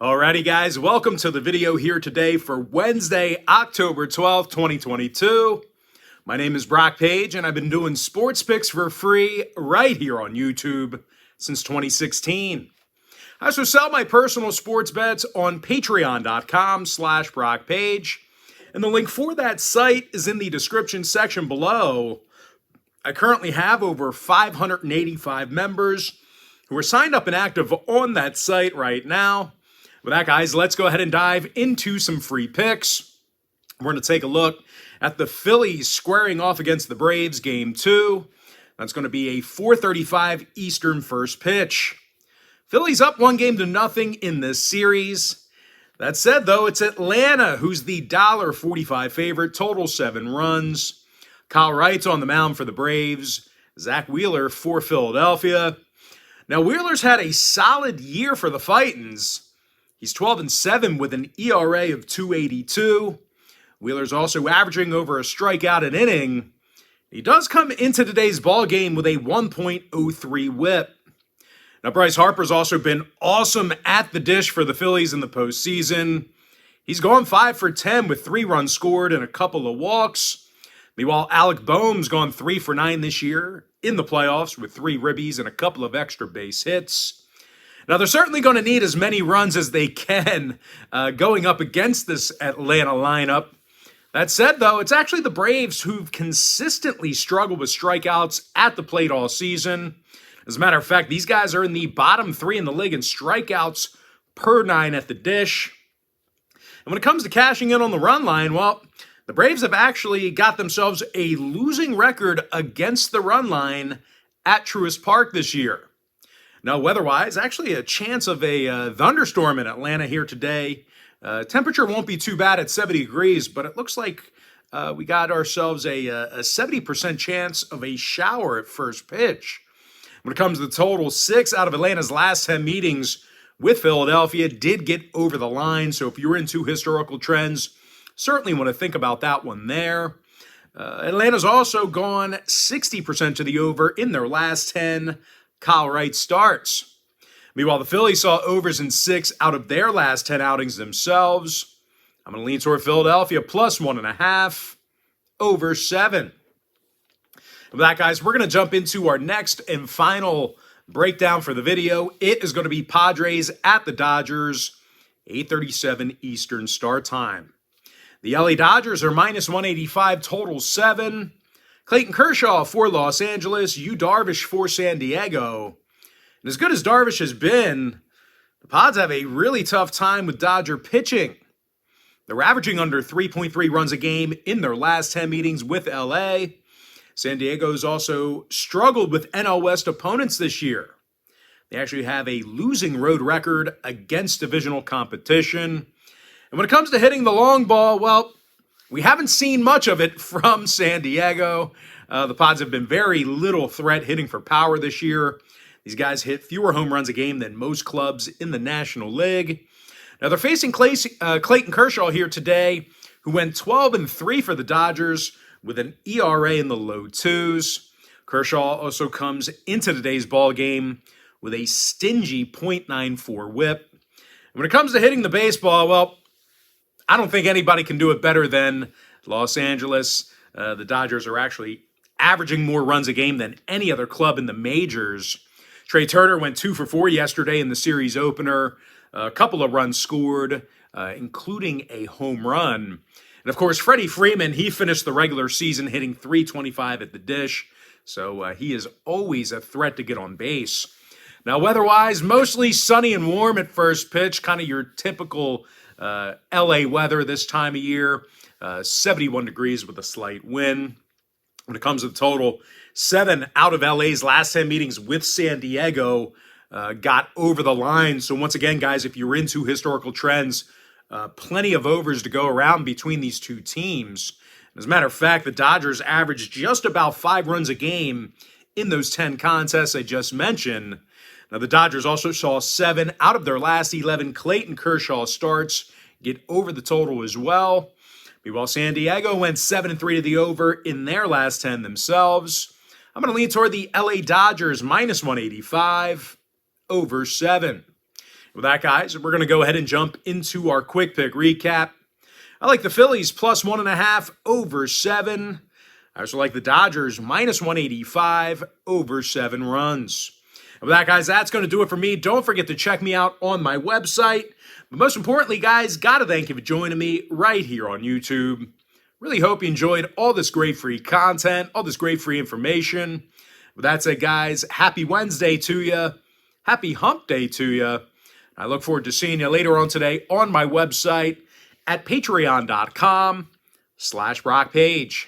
Alrighty guys, welcome to the video here today for Wednesday, October 12th, 2022. My name is Brock Page and I've been doing sports picks for free right here on YouTube since 2016. I also sell my personal sports bets on patreon.com/BrockPage, and the link for that site is in the description section below. I currently have over 585 members who are signed up and active on that site right now. With that, guys, let's go ahead and dive into some free picks. We're going to take a look at the Phillies squaring off against the Braves, Game 2. That's going to be a 4:35 Eastern first pitch. Phillies up 1-0 in this series. That said, though, it's Atlanta who's the $1.45 favorite, total 7 runs. Kyle Wright's on the mound for the Braves. Zach Wheeler for Philadelphia. Now, Wheeler's had a solid year for the Fightins. He's 12-7 with an ERA of 2.82. Wheeler's also averaging over a strikeout an inning. He does come into today's ball game with a 1.03 whip. Now, Bryce Harper's also been awesome at the dish for the Phillies in the postseason. He's gone 5 for 10 with 3 runs scored and a couple of walks. Meanwhile, Alec Boehm's gone 3 for 9 this year in the playoffs with 3 ribbies and a couple of extra base hits. Now, they're certainly going to need as many runs as they can going up against this Atlanta lineup. That said, though, it's actually the Braves who've consistently struggled with strikeouts at the plate all season. As a matter of fact, these guys are in the bottom 3 in the league in strikeouts per 9 at the dish. And when it comes to cashing in on the run line, well, the Braves have actually got themselves a losing record against the run line at Truist Park this year. Now, weather-wise, actually a chance of a thunderstorm in Atlanta here today. Temperature won't be too bad at 70 degrees, but it looks like we got ourselves a 70% chance of a shower at first pitch. When it comes to the total, 6 out of Atlanta's last 10 meetings with Philadelphia did get over the line. So if you're into historical trends, certainly want to think about that one there. Atlanta's also gone 60% to the over in their last 10 Kyle Wright starts. Meanwhile, the Phillies saw overs in 6 out of their last 10 outings themselves. I'm going to lean toward Philadelphia plus 1.5, over 7. With that, guys, we're going to jump into our next and final breakdown for the video. It is going to be Padres at the Dodgers, 8:37 Eastern start time. The LA Dodgers are minus 185, total 7. Clayton Kershaw for Los Angeles, Yu Darvish for San Diego. And as good as Darvish has been, the Pods have a really tough time with Dodger pitching. They're averaging under 3.3 runs a game in their last 10 meetings with LA. San Diego's also struggled with NL West opponents this year. They actually have a losing road record against divisional competition. And when it comes to hitting the long ball, well, we haven't seen much of it from San Diego. The Pods have been very little threat hitting for power this year. These guys hit fewer home runs a game than most clubs in the National League. Now they're facing Clayton Kershaw here today, who went 12-3 for the Dodgers with an ERA in the low 2s. Kershaw also comes into today's ball game with a stingy .94 whip. And when it comes to hitting the baseball, well, I don't think anybody can do it better than Los Angeles. The Dodgers are actually averaging more runs a game than any other club in the majors. Trey Turner went 2 for 4 yesterday in the series opener. A couple of runs scored, including a home run. And of course, Freddie Freeman, he finished the regular season hitting .325 at the dish. So he is always a threat to get on base. Now, weather-wise, mostly sunny and warm at first pitch, kind of your typical LA weather this time of year, 71 degrees with a slight wind. When it comes to the total, 7 out of LA's last 10 meetings with San Diego got over the line. So once again, guys, if you're into historical trends, plenty of overs to go around between these two teams. As a matter of fact, the Dodgers averaged just about 5 runs a game in those 10 contests I just mentioned. Now, the Dodgers also saw 7 out of their last 11 Clayton Kershaw starts get over the total as well. Meanwhile, San Diego went 7-3 to the over in their last 10 themselves. I'm going to lean toward the LA Dodgers minus 185, over 7. With that, guys, we're going to go ahead and jump into our quick pick recap. I like the Phillies plus 1.5 over 7. I also like the Dodgers minus 185 over 7 runs. And with that, guys, that's going to do it for me. Don't forget to check me out on my website. But most importantly, guys, got to thank you for joining me right here on YouTube. Really hope you enjoyed all this great free content, all this great free information. With that said, guys, happy Wednesday to you. Happy hump day to you. I look forward to seeing you later on today on my website at patreon.com/BrockPage.